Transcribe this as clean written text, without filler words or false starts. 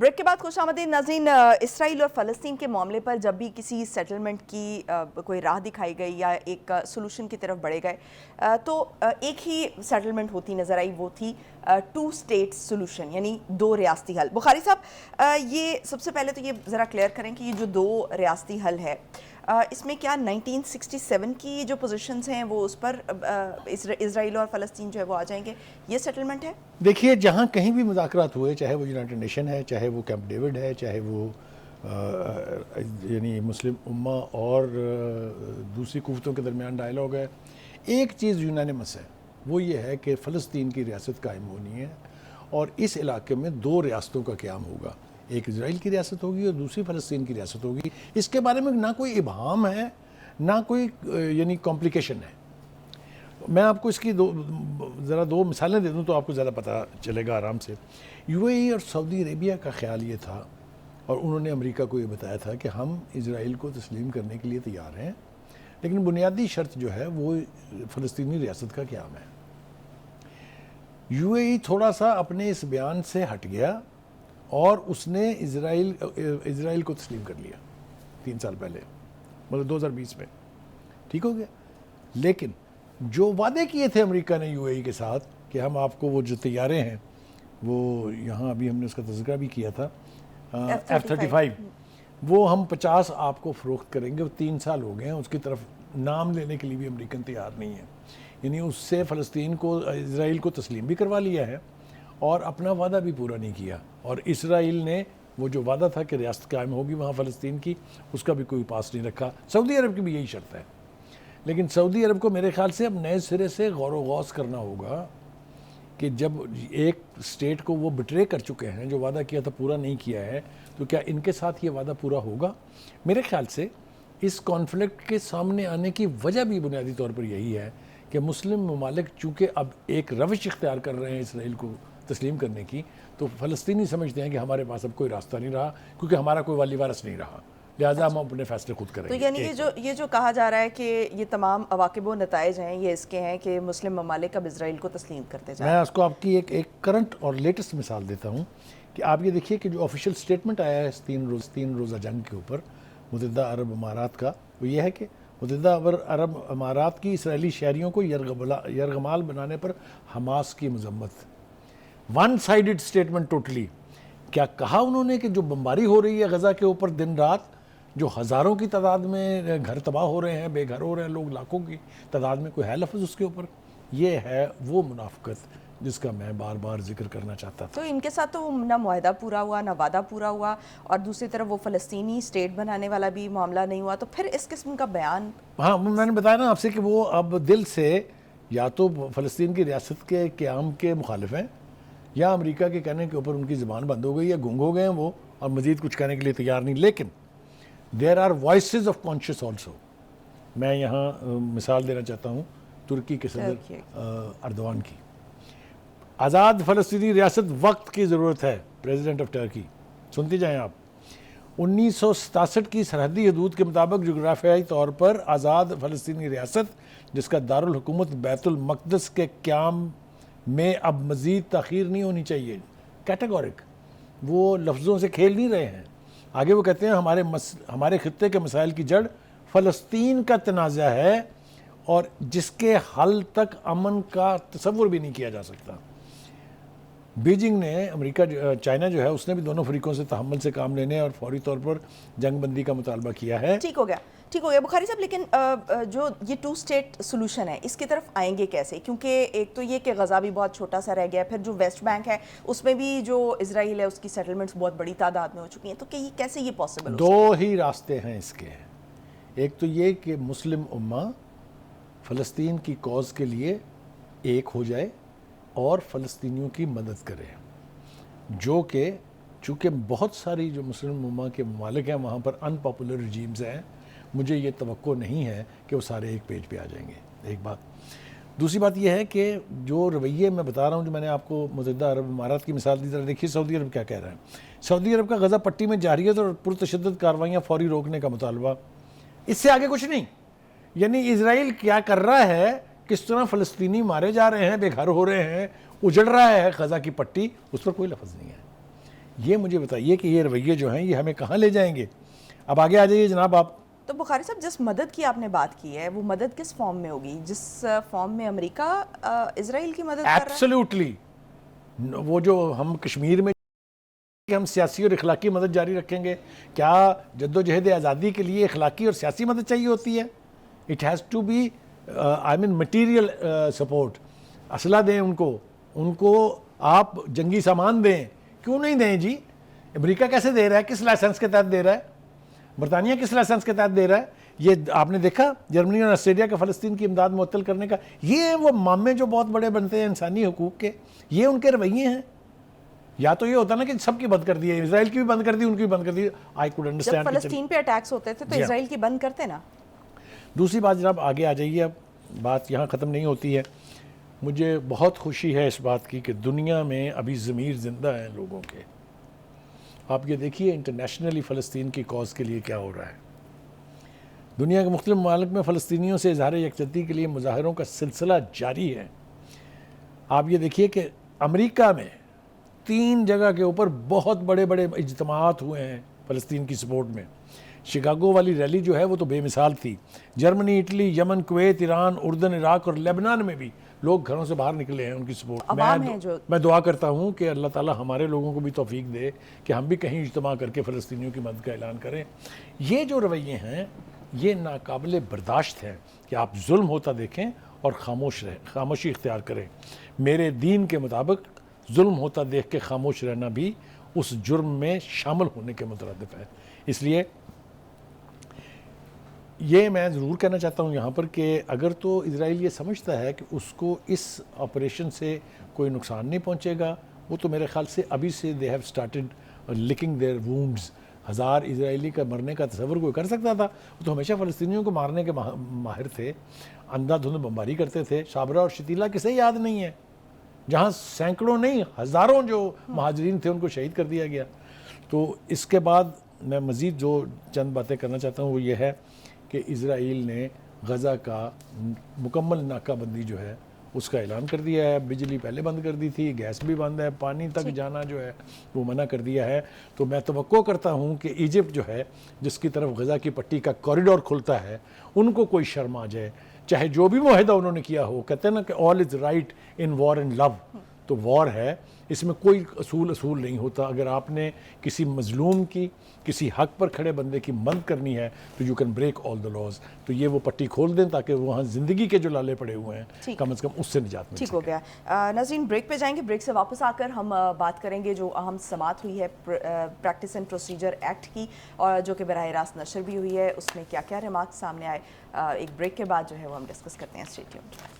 Break کے بعد خوش آمدید ناظرین. اسرائیل اور فلسطین کے معاملے پر جب بھی کسی سیٹلمنٹ کی کوئی راہ دکھائی گئی یا ایک سولوشن کی طرف بڑھے گئے تو ایک ہی سیٹلمنٹ ہوتی نظر آئی, وہ تھی 2 اسٹیٹ سولوشن, یعنی 2 ریاستی حل. بخاری صاحب, یہ سب سے پہلے تو یہ ذرا کلیئر کریں کہ یہ جو 2 ریاستی حل ہے اس میں کیا 1967 کی جو پوزیشنز ہیں وہ اس پر اسرائیل اور فلسطین جو ہے وہ آ جائیں گے, یہ سیٹلمنٹ ہے؟ دیکھیے, جہاں کہیں بھی مذاکرات ہوئے, چاہے وہ یونائٹڈ نیشن ہے, چاہے وہ کیمپ ڈیوڈ ہے, چاہے وہ یعنی مسلم امہ اور دوسری قوتوں کے درمیان ڈائلاگ ہے, ایک چیز یونانیمس ہے, وہ یہ ہے کہ فلسطین کی ریاست قائم ہونی ہے اور اس علاقے میں 2 ریاستوں کا قیام ہوگا. ایک اسرائیل کی ریاست ہوگی اور دوسری فلسطین کی ریاست ہوگی. اس کے بارے میں نہ کوئی ابہام ہے نہ کوئی یعنی کمپلیکیشن ہے. میں آپ کو اس کی ذرا 2 مثالیں دے دوں تو آپ کو زیادہ پتہ چلے گا آرام سے. یو اے ای اور سعودی عربیہ کا خیال یہ تھا, اور انہوں نے امریکہ کو یہ بتایا تھا کہ ہم اسرائیل کو تسلیم کرنے کے لیے تیار ہیں, لیکن بنیادی شرط جو ہے وہ فلسطینی ریاست کا قیام ہے. یو اے ای تھوڑا سا اپنے اس بیان سے ہٹ گیا اور اس نے اسرائیل کو تسلیم کر لیا 3 سال پہلے, مطلب 2020 میں. ٹھیک ہو گیا. لیکن جو وعدے کیے تھے امریکہ نے یو اے ای کے ساتھ کہ ہم آپ کو وہ جو طیارے ہیں وہ یہاں ابھی ہم نے اس کا تذکرہ بھی کیا تھا F-35, وہ ہم 50 آپ کو فروخت کریں گے. وہ 3 سال ہو گئے ہیں, اس کی طرف نام لینے کے لیے بھی امریکن تیار نہیں ہے. یعنی اس سے فلسطین کو اسرائیل کو تسلیم بھی کروا لیا ہے اور اپنا وعدہ بھی پورا نہیں کیا. اور اسرائیل نے وہ جو وعدہ تھا کہ ریاست قائم ہوگی وہاں فلسطین کی, اس کا بھی کوئی پاس نہیں رکھا. سعودی عرب کی بھی یہی شرط ہے, لیکن سعودی عرب کو میرے خیال سے اب نئے سرے سے غور و غوص کرنا ہوگا کہ جب ایک اسٹیٹ کو وہ بٹرے کر چکے ہیں, جو وعدہ کیا تھا پورا نہیں کیا ہے, تو کیا ان کے ساتھ یہ وعدہ پورا ہوگا. میرے خیال سے اس کانفلکٹ کے سامنے آنے کی وجہ بھی بنیادی طور پر یہی ہے کہ مسلم ممالک چونکہ اب ایک روش اختیار کر رہے ہیں اسرائیل کو تسلیم کرنے کی, تو فلسطینی سمجھتے ہیں کہ ہمارے پاس اب کوئی راستہ نہیں رہا کیونکہ ہمارا کوئی والی وارث نہیں رہا, لہٰذا ہم اپنے فیصلے خود کریں گے. تو یعنی یہ جو کہا جا رہا ہے کہ یہ تمام عواقب و نتائج ہیں یہ اس کے ہیں کہ مسلم ممالک اب اسرائیل کو تسلیم کرتے جائیں. میں اس کو آپ کی ایک کرنٹ اور لیٹسٹ مثال دیتا ہوں کہ آپ یہ دیکھیے کہ جو آفیشیل سٹیٹمنٹ آیا ہے 3 روزہ جنگ کے اوپر متحدہ عرب امارات کا, وہ یہ ہے کہ متحدہ عرب امارات کی اسرائیلی شہریوں کو یرغمال بنانے پر حماس کی مذمت. 1 سائیڈڈ سٹیٹمنٹ ٹوٹلی. کیا کہا انہوں نے کہ جو بمباری ہو رہی ہے غزہ کے اوپر دن رات, جو ہزاروں کی تعداد میں گھر تباہ ہو رہے ہیں, بے گھر ہو رہے ہیں لوگ, لاکھوں کی تعداد میں, کوئی ہے لفظ اس کے اوپر؟ یہ ہے وہ منافقت جس کا میں بار بار ذکر کرنا چاہتا تھا. تو ان کے ساتھ تو نہ معاہدہ پورا ہوا نہ وعدہ پورا ہوا, اور دوسری طرف وہ فلسطینی اسٹیٹ بنانے والا بھی معاملہ نہیں ہوا, تو پھر اس قسم کا بیان. ہاں, میں نے بتایا نا آپ سے کہ وہ اب دل سے یا تو فلسطین کی ریاست کے قیام کے مخالف ہیں, یا امریکہ کے کہنے کے اوپر ان کی زبان بند ہو گئی یا گنگ ہو گئے ہیں وہ, اور مزید کچھ کہنے کے لیے تیار نہیں. لیکن there are voices of conscience also. میں یہاں مثال دینا چاہتا ہوں ترکی کے صدر اردوان کی. آزاد فلسطینی ریاست وقت کی ضرورت ہے, پریزیڈنٹ آف ٹرکی. سنتی جائیں آپ. 1967 کی سرحدی حدود کے مطابق جغرافیائی طور پر آزاد فلسطینی ریاست جس کا دارالحکومت بیت المقدس کے قیام میں اب مزید تاخیر نہیں ہونی چاہیے. کیٹیگورک. وہ لفظوں سے کھیل نہیں رہے ہیں. آگے وہ کہتے ہیں ہمارے خطے کے مسائل کی جڑ فلسطین کا تنازع ہے اور جس کے حل تک امن کا تصور بھی نہیں کیا جا سکتا. بیجنگ نے امریکہ چائنا جو ہے اس نے بھی دونوں فریقوں سے تحمل سے کام لینے اور فوری طور پر جنگ بندی کا مطالبہ کیا ہے. ٹھیک ہو گیا بخاری صاحب, لیکن جو یہ 2 اسٹیٹ سولوشن ہے اس کی طرف آئیں گے کیسے؟ کیونکہ ایک تو یہ کہ غزہ بھی بہت چھوٹا سا رہ گیا ہے, پھر جو ویسٹ بینک ہے اس میں بھی جو اسرائیل ہے اس کی سیٹلمنٹس بہت بڑی تعداد میں ہو چکی ہیں, تو کہ یہ کیسے یہ پاسبل ہو؟ 2 ہی راستے ہیں اس کے. ایک تو یہ کہ مسلم امہ فلسطین کی کوز کے لیے ایک ہو جائے اور فلسطینیوں کی مدد کرے, جو کہ چونکہ بہت ساری جو مسلم امہ کے ممالک ہیں وہاں پر ان پاپولر رجیمز ہیں, مجھے یہ توقع نہیں ہے کہ وہ سارے ایک پیج پہ آ جائیں گے. ایک بات. دوسری بات یہ ہے کہ جو رویے میں بتا رہا ہوں, جو میں نے آپ کو متحدہ عرب امارات کی مثال دی, ذرا دیکھیے سعودی عرب کیا کہہ رہا ہے. سعودی عرب کا غزہ پٹی میں جارحیت اور پرتشدد کارروائیاں فوری روکنے کا مطالبہ. اس سے آگے کچھ نہیں. یعنی اسرائیل کیا کر رہا ہے, کس طرح فلسطینی مارے جا رہے ہیں, بے گھر ہو رہے ہیں, اجڑ رہا ہے غزہ کی پٹی, اس پر کوئی لفظ نہیں ہے. یہ مجھے بتائیے کہ یہ رویے جو ہیں یہ ہمیں کہاں لے جائیں گے؟ اب آگے آ جائیے جناب آپ. تو بخاری صاحب جس مدد کی آپ نے بات کی ہے وہ مدد کس فارم میں ہوگی؟ جس فارم میں امریکہ اسرائیل کی مدد کر رہا ہے؟ ایبسلیوٹلی. وہ جو ہم کشمیر میں کہ ہم سیاسی اور اخلاقی مدد جاری رکھیں گے، کیا جد و جہد آزادی کے لیے اخلاقی اور سیاسی مدد چاہیے ہوتی ہے؟ It has to be I mean material support. اسلحہ دیں ان کو آپ جنگی سامان دیں. کیوں نہیں دیں جی؟ امریکہ کیسے دے رہا ہے؟ کس لائسنس کے تحت دے رہا ہے؟ برطانیہ کس لائسنس کے تحت دے رہا ہے؟ یہ آپ نے دیکھا جرمنی اور آسٹریلیا کا فلسطین کی امداد معطل کرنے کا. یہ وہ مامے جو بہت بڑے بنتے ہیں انسانی حقوق کے، یہ ان کے رویے ہیں. یا تو یہ ہوتا نا کہ سب کی بند کر دی ہے، اسرائیل کی بھی بند کر دی، ان کی بھی بند کر دی. آئی کوڈ جب انڈرسٹینڈ. فلسطین پہ اٹیکس ہوتے تھے تو اسرائیل کی بند کرتے نا. دوسری بات جناب آگے آ جائیے، اب بات یہاں ختم نہیں ہوتی ہے. مجھے بہت خوشی ہے اس بات کی کہ دنیا میں ابھی ضمیر زندہ ہیں لوگوں کے. آپ یہ دیکھیے انٹرنیشنلی فلسطین کی کاز کے لیے کیا ہو رہا ہے. دنیا کے مختلف ممالک میں فلسطینیوں سے اظہار یکجہتی کے لیے مظاہروں کا سلسلہ جاری ہے. آپ یہ دیکھیے کہ امریکہ میں 3 جگہ کے اوپر بہت بڑے بڑے اجتماعات ہوئے ہیں فلسطین کی سپورٹ میں. شکاگو والی ریلی جو ہے وہ تو بے مثال تھی. جرمنی، اٹلی، یمن، کویت، ایران، اردن، عراق اور لیبنان میں بھی لوگ گھروں سے باہر نکلے ہیں ان کی سپورٹ. عوام ہیں جو میں دعا کرتا ہوں کہ اللہ تعالی ہمارے لوگوں کو بھی توفیق دے کہ ہم بھی کہیں اجتماع کر کے فلسطینیوں کی مدد کا اعلان کریں. یہ جو رویے ہیں یہ ناقابل برداشت ہیں کہ آپ ظلم ہوتا دیکھیں اور خاموشی اختیار کریں. میرے دین کے مطابق ظلم ہوتا دیکھ کے خاموش رہنا بھی اس جرم میں شامل ہونے کے مترادف ہے. اس لیے یہ میں ضرور کہنا چاہتا ہوں یہاں پر کہ اگر تو اسرائیل یہ سمجھتا ہے کہ اس کو اس آپریشن سے کوئی نقصان نہیں پہنچے گا، وہ تو میرے خیال سے ابھی سے they have started licking their wounds. 1000 اسرائیلی کا مرنے کا تصور کوئی کر سکتا تھا؟ وہ تو ہمیشہ فلسطینیوں کو مارنے کے ماہر تھے، اندھا دھند بمباری کرتے تھے. شابرا اور شتیلا کسے یاد نہیں ہے؟ جہاں سینکڑوں نہیں ہزاروں جو مہاجرین تھے ان کو شہید کر دیا گیا. تو اس کے بعد میں مزید جو چند باتیں کرنا چاہتا ہوں وہ یہ ہے کہ اسرائیل نے غزہ کا مکمل ناکہ بندی جو ہے اس کا اعلان کر دیا ہے. بجلی پہلے بند کر دی تھی، گیس بھی بند ہے، پانی تک جانا جو ہے وہ منع کر دیا ہے. تو میں توقع کرتا ہوں کہ ایجپٹ جو ہے جس کی طرف غزہ کی پٹی کا کوریڈور کھلتا ہے ان کو کوئی شرم آ جائے، چاہے جو بھی معاہدہ انہوں نے کیا ہو. کہتے ہیں نا کہ آل is right in war and لو. تو وار ہے، اس میں کوئی اصول نہیں ہوتا. اگر آپ نے کسی مظلوم کی، کسی حق پر کھڑے بندے کی مدد کرنی ہے تو you can break all the laws. تو یہ وہ پٹی کھول دیں تاکہ وہاں زندگی کے جو لالے پڑے ہوئے ہیں کم از کم اس سے نجات مل سکے. ٹھیک ہو گیا. ناظرین بریک پہ جائیں گے. بریک سے واپس آ کر ہم بات کریں گے جو اہم سماعت ہوئی ہے پریکٹس اینڈ پروسیجر ایکٹ کی، اور جو کہ براہ راست نشر بھی ہوئی ہے، اس میں کیا کیا ریمارکس سامنے آئے. ایک بریک کے بعد جو ہے وہ ہم ڈسکس کرتے ہیں. Stay tuned.